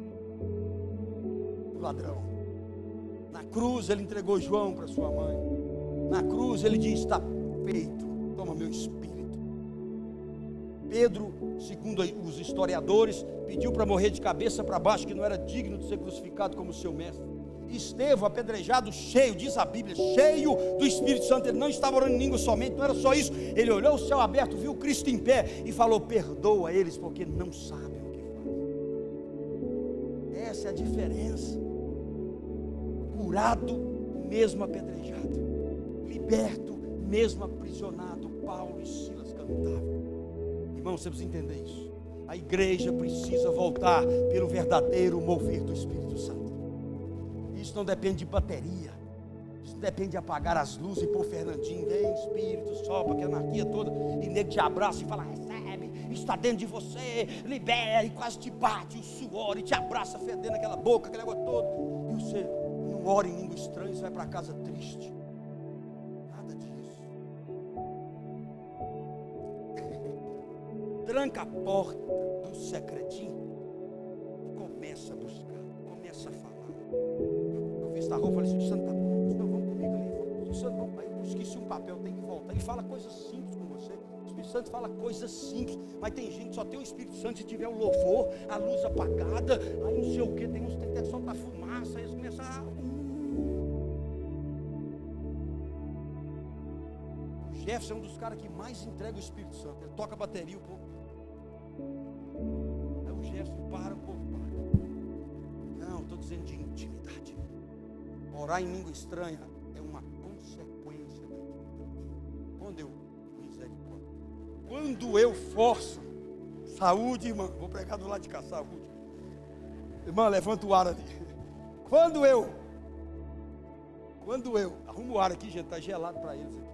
o ladrão. Na cruz Ele entregou João para sua mãe. Na cruz Ele diz: está feito, toma meu espírito. Pedro, segundo os historiadores, pediu para morrer de cabeça para baixo, que não era digno de ser crucificado como seu mestre. Estevão, apedrejado, cheio, diz a Bíblia, cheio do Espírito Santo. Ele não estava orando em língua somente, não era só isso. Ele olhou o céu aberto, viu Cristo em pé e falou: perdoa eles, porque não sabem o que fazem. Essa é a diferença. Curado, mesmo apedrejado. Liberto, mesmo aprisionado. Paulo e Silas cantavam. Irmão, você precisa entender isso. A igreja precisa voltar pelo verdadeiro mover do Espírito Santo. Isso não depende de bateria. Isso não depende de apagar as luzes e pôr Fernandinho, vem Espírito, sopra, que anarquia toda, e nego te abraça e fala: recebe, está dentro de você, libera, e quase te bate o suor, e te abraça fedendo aquela boca, aquele negócio todo, e você não ora em língua estranha, você vai para casa triste. Nada disso. Tranca a porta do secretinho e começa a buscar, começa a falar. Eu vi essa roupa, falei: Espírito Santo, tá bom, Senhor, vamos comigo ali. Espírito Santo, vamos. Aí eu esqueci um papel, tem que voltar. Ele fala coisas simples com você. O Espírito Santo fala coisas simples, mas tem gente que só tem o Espírito Santo se tiver o louvor, a luz apagada, aí não sei o que, tem uns que tem que soltar fumaça, aí eles começam a... O Jefferson é um dos caras que mais entrega o Espírito Santo. Ele toca a bateria, o povo. Aí o Jefferson para, o povo para. Não, estou dizendo de intimidade. Orar em língua estranha é uma consequência. Quando eu, misericórdia, Quando eu forço, saúde, irmã, vou pregar do lado de cá, saúde. Irmã, levanta o ar ali. Quando eu, arruma o ar aqui, gente, está gelado para eles aqui.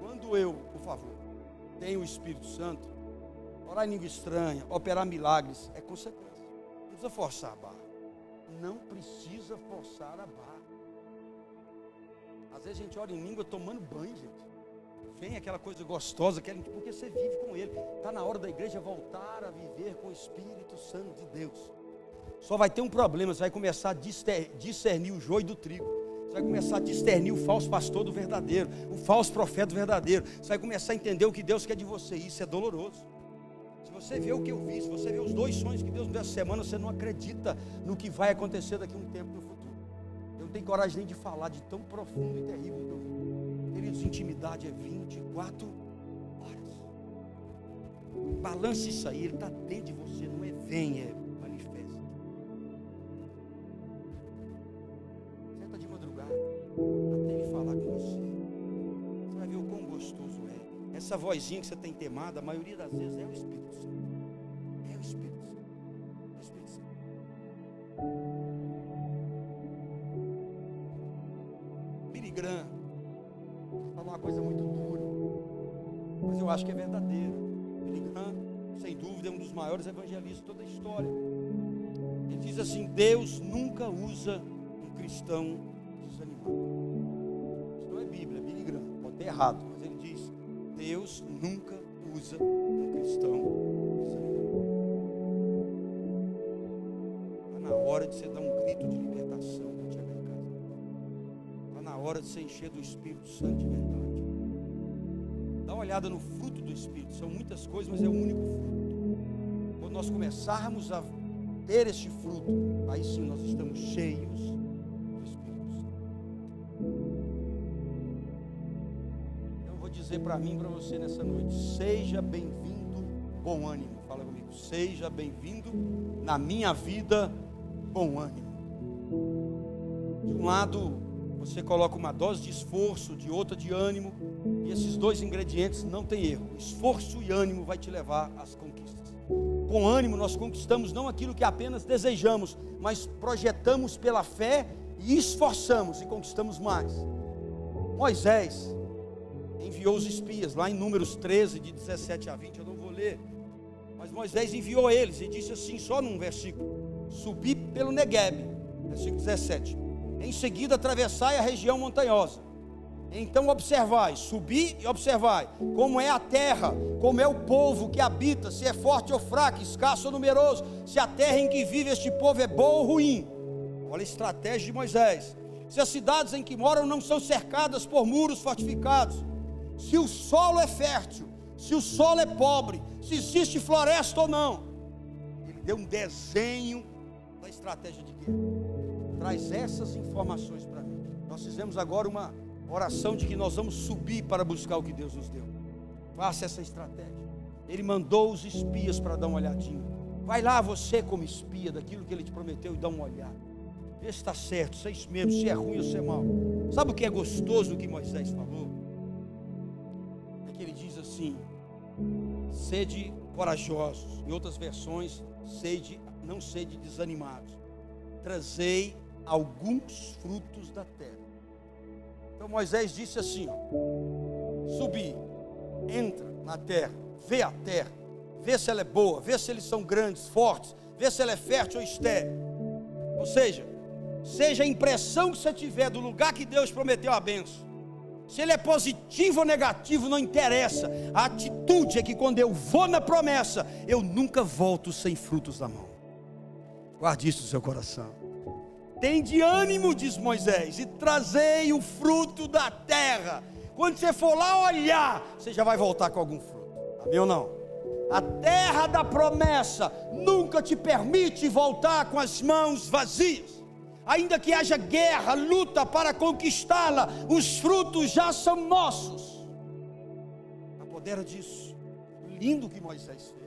Quando eu, por favor, tenho o Espírito Santo, orar em língua estranha, operar milagres, é consequência. Não precisa forçar a barra. Não precisa forçar a barra. Às vezes a gente ora em língua tomando banho, gente. Vem aquela coisa gostosa, porque você vive com Ele. Está na hora da igreja voltar a viver com o Espírito Santo de Deus. Só vai ter um problema, você vai começar a discernir o joio do trigo. Você vai começar a discernir o falso pastor do verdadeiro, o falso profeta do verdadeiro. Você vai começar a entender o que Deus quer de você. Isso é doloroso. Se você vê o que eu vi, se você vê os 2 sonhos que Deus me deu essa semana, você não acredita no que vai acontecer daqui a um tempo no futuro. Eu não tenho coragem nem de falar de tão profundo e terrível que eu vi. Queridos, intimidade é 24 horas. Balance isso aí, Ele está dentro de você, não é vem, é manifesta. Senta de madrugada, até Ele falar com você. Você vai ver o quão gostoso é. Essa vozinha que você tem temada, a maioria das vezes é o Espírito Santo. É o Espírito Santo. É o Espírito Santo. Billy Graham falou uma coisa muito dura, mas eu acho que é verdadeiro. Billy Graham, sem dúvida, é um dos maiores evangelistas de toda a história. Ele diz assim: Deus nunca usa um cristão desanimado. Isso não é Bíblia, é Billy Graham, pode ter errado, mas ele diz: Deus nunca usa um cristão desanimado. Está na hora de você dar um grito de libertação quando chegar em casa. Está na hora de você encher do Espírito Santo de verdade. Dá uma olhada no fruto do Espírito. São muitas coisas, mas é o único fruto. Quando nós começarmos a ter este fruto, aí sim nós estamos cheios do Espírito Santo. Eu vou dizer para mim e para você nessa noite: seja bem-vindo, bom ânimo. Fala comigo: seja bem-vindo na minha vida, bom ânimo. De um lado, você coloca uma dose de esforço, de outra de ânimo, e esses 2 ingredientes não tem erro. Esforço e ânimo vai te levar às conquistas. Com ânimo nós conquistamos não aquilo que apenas desejamos, mas projetamos pela fé e esforçamos e conquistamos mais. Moisés enviou os espias, lá em Números 13, de 17 a 20, eu não vou ler, mas Moisés enviou eles e disse assim, só num versículo: subi pelo Neguebe, versículo 17. Em seguida atravessai a região montanhosa. Então observai, subi e observai como é a terra, como é o povo que habita, se é forte ou fraco, escasso ou numeroso, se a terra em que vive este povo é boa ou ruim. Olha a estratégia de Moisés. Se as cidades em que moram não são cercadas por muros fortificados, se o solo é fértil, se o solo é pobre, se existe floresta ou não. Ele deu um desenho da estratégia de guerra. Traz essas informações para mim. Nós fizemos agora uma oração de que nós vamos subir para buscar o que Deus nos deu. Faça essa estratégia. Ele mandou os espias para dar uma olhadinha. Vai lá você como espia daquilo que Ele te prometeu e dá uma olhada. Vê se está certo, se é isso mesmo, se é ruim ou se é mal. Sabe o que é gostoso do que Moisés falou? É que ele diz assim: sede corajosos. Em outras versões, não sede desanimados. Trazei alguns frutos da terra. Então Moisés disse assim, subi, entra na terra, vê a terra, vê se ela é boa, vê se eles são grandes, fortes, vê se ela é fértil ou estéril. Ou seja a impressão que você tiver do lugar que Deus prometeu a bênção, se ele é positivo ou negativo, não interessa. A atitude é que quando eu vou na promessa, eu nunca volto sem frutos na mão. Guarde isso no seu coração. Tende ânimo, diz Moisés, e trazei o fruto da terra. Quando você for lá olhar, você já vai voltar com algum fruto. Amém ou não? A terra da promessa nunca te permite voltar com as mãos vazias. Ainda que haja guerra, luta para conquistá-la, os frutos já são nossos. Apodera disso. Lindo que Moisés fez.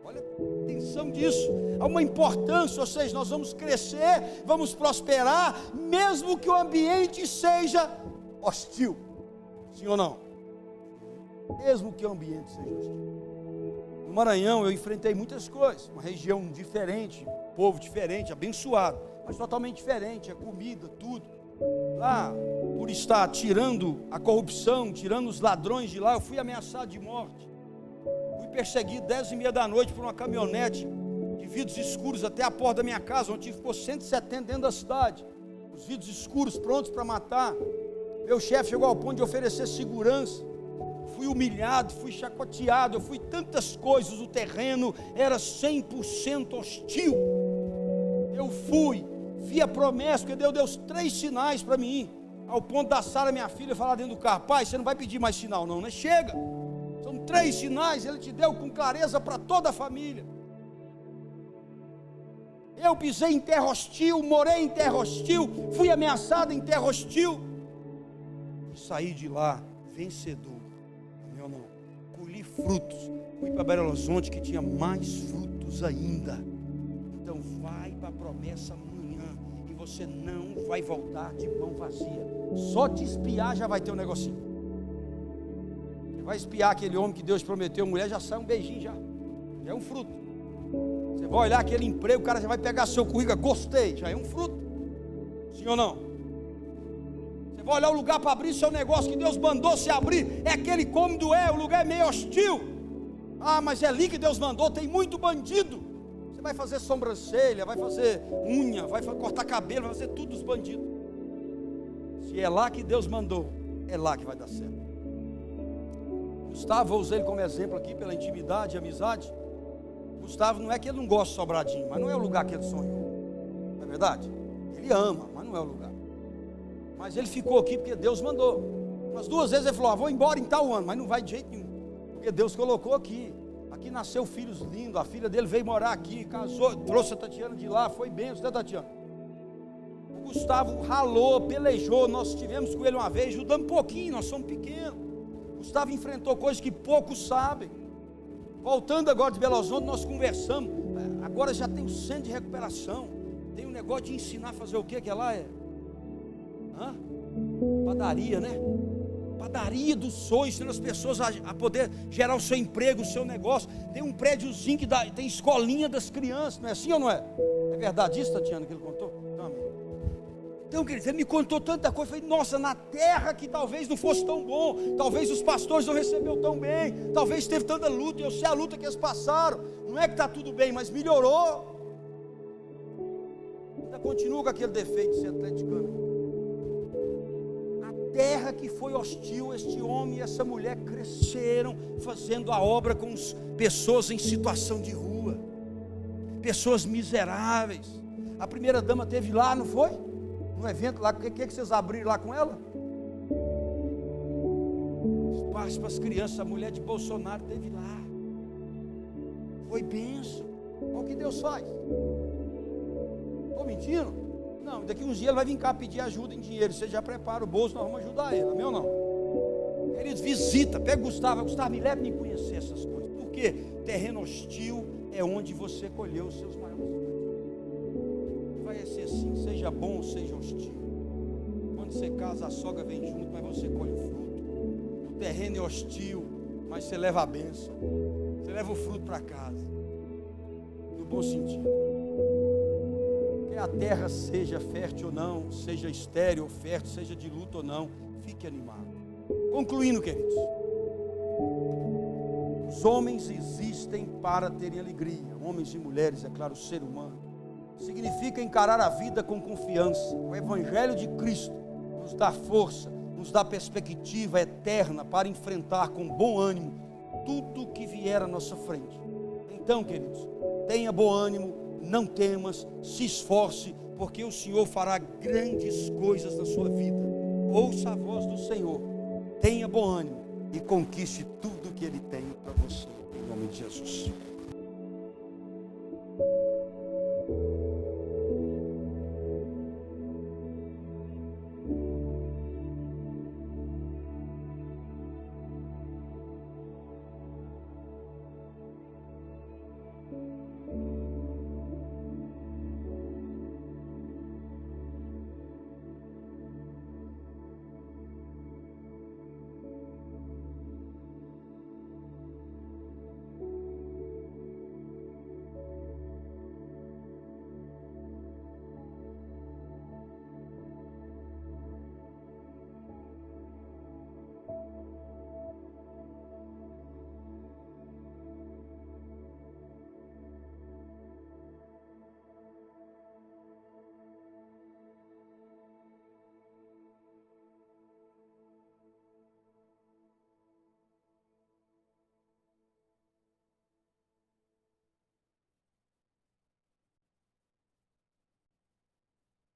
Olha a atenção disso. Há uma importância, ou seja, nós vamos crescer, vamos prosperar, mesmo que o ambiente seja hostil. Sim ou não? mesmo que o ambiente seja hostil. No Maranhão eu enfrentei muitas coisas, uma região diferente, povo diferente, abençoado, mas totalmente diferente, a comida, tudo. Lá, por estar tirando a corrupção, tirando os ladrões de lá, eu fui ameaçado de morte. Fui perseguido 10h30 da noite por uma caminhonete de vidros escuros até a porta da minha casa, onde ficou 170 dentro da cidade. Os vidros escuros prontos para matar. Meu chefe chegou ao ponto de oferecer segurança. Fui humilhado, fui chacoteado, eu fui tantas coisas, o terreno era 100% hostil. Eu vi a promessa, porque Deus deu 3 sinais para mim ir, ao ponto da Sara, minha filha, falar dentro do carro: pai, você não vai pedir mais sinal não, né? Chega, são 3 sinais, Ele te deu com clareza para toda a família. Eu pisei em terra hostil, morei em terra hostil, fui ameaçado em terra hostil, e saí de lá vencedor. Meu não, colhi frutos, fui para Belo Horizonte que tinha mais frutos ainda. Então vai para a promessa amanhã, e você não vai voltar de mão vazia. Só te espiar já vai ter um negocinho. Você vai espiar aquele homem que Deus prometeu, mulher, já sai um beijinho, já é um fruto. Você vai olhar aquele emprego, o cara já vai pegar seu currículo, gostei, já é um fruto. Sim ou não? Você vai olhar o lugar para abrir seu negócio que Deus mandou se abrir, é aquele cômodo, o lugar é meio hostil. Ah, mas é ali que Deus mandou, tem muito bandido. Você vai fazer sobrancelha, vai fazer unha, vai cortar cabelo, vai fazer tudo dos bandidos. Se é lá que Deus mandou, é lá que vai dar certo. Gustavo, vou usar ele como exemplo aqui pela intimidade e amizade. Gustavo, não é que ele não gosta de Sobradinho, mas não é o lugar que ele sonhou, não é verdade? Ele ama, mas não é o lugar. Mas ele ficou aqui porque Deus mandou. Umas 2 vezes ele falou: vou embora em tal ano, mas não vai de jeito nenhum, porque Deus colocou aqui. Aqui nasceu filhos lindos, a filha dele veio morar aqui, casou, trouxe a Tatiana de lá, foi bem, né, Tatiana? O Gustavo ralou, pelejou, nós estivemos com ele uma vez, ajudamos um pouquinho, nós somos pequenos. O Gustavo enfrentou coisas que poucos sabem. Voltando agora de Belo Horizonte, nós conversamos. Agora já tem um centro de recuperação. Tem um negócio de ensinar a fazer o que lá é? Padaria, né? Padaria dos sonhos, ensinando as pessoas a poder gerar o seu emprego, o seu negócio. Tem um prédiozinho que tem escolinha das crianças, não é assim ou não é? É verdade isso, Tatiana, que ele contou? Não, amigo. Então, querido, ele me contou tanta coisa. Eu falei: nossa, na terra que talvez não fosse tão bom, talvez os pastores não receberam tão bem, talvez teve tanta luta, eu sei a luta que eles passaram. Não é que está tudo bem, mas melhorou. Ainda continua com aquele defeito de ser atleticano. Na terra que foi hostil, este homem e essa mulher cresceram fazendo a obra com pessoas em situação de rua, pessoas miseráveis. A primeira dama teve lá, não foi? No evento lá, o que vocês abriram lá com ela? Espaço para as crianças. A mulher de Bolsonaro teve lá, foi bênção. Olha o que Deus faz. Estou mentindo? Não, daqui uns dias ele vai vir cá pedir ajuda em dinheiro. Você já prepara o bolso, nós vamos ajudar ele, amém ou não? Queridos, visita, pega o Gustavo, me leva a me conhecer essas coisas. Porque terreno hostil é onde você colheu os seus maiores frutos. Vai ser assim, seja bom ou seja hostil. Quando você casa, a sogra vem junto, mas você colhe o fruto. O terreno é hostil, mas você leva a bênção. Você leva o fruto para casa. No bom sentido. Que a terra seja fértil ou não, seja estéril ou fértil, seja de luta ou não, fique animado. Concluindo, queridos. Os homens existem para terem alegria. Homens e mulheres, é claro, o ser humano. Significa encarar a vida com confiança. O Evangelho de Cristo nos dá força, nos dá perspectiva eterna para enfrentar com bom ânimo tudo que vier à nossa frente. Então, queridos, tenha bom ânimo, não temas, se esforce, porque o Senhor fará grandes coisas na sua vida. Ouça a voz do Senhor, tenha bom ânimo e conquiste tudo que Ele tem para você, em nome de Jesus.